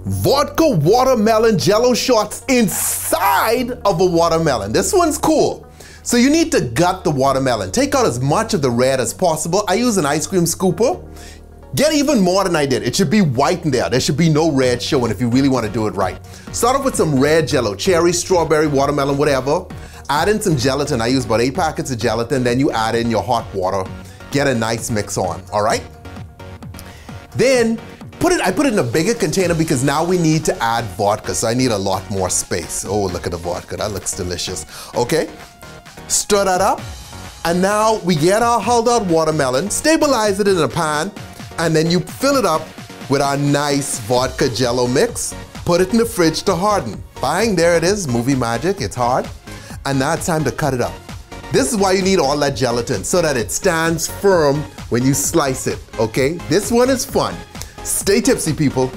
vodka watermelon jello shots inside of a watermelon. This one's cool. So you need to gut the watermelon. Take out as much of the red as possible. I use an ice cream scooper. Get even more than I did. It should be white in there. There should be no red showing if you really want to do it right. Start off with some red jello, cherry, strawberry, watermelon, whatever. Add in some gelatin. I use about 8 packets of gelatin. Then you add in your hot water. Get a nice mix on, all right? Then I put it in a bigger container because now we need to add vodka, so I need a lot more space. Oh, look at the vodka, that looks delicious. Okay, stir that up, and now we get our hulled out watermelon, stabilize it in a pan, and then you fill it up with our nice vodka jello mix, put it in the fridge to harden. Bang, there it is, movie magic, it's hard. And now it's time to cut it up. This is why you need all that gelatin, so that it stands firm when you slice it, okay? This one is fun. Stay tipsy, people.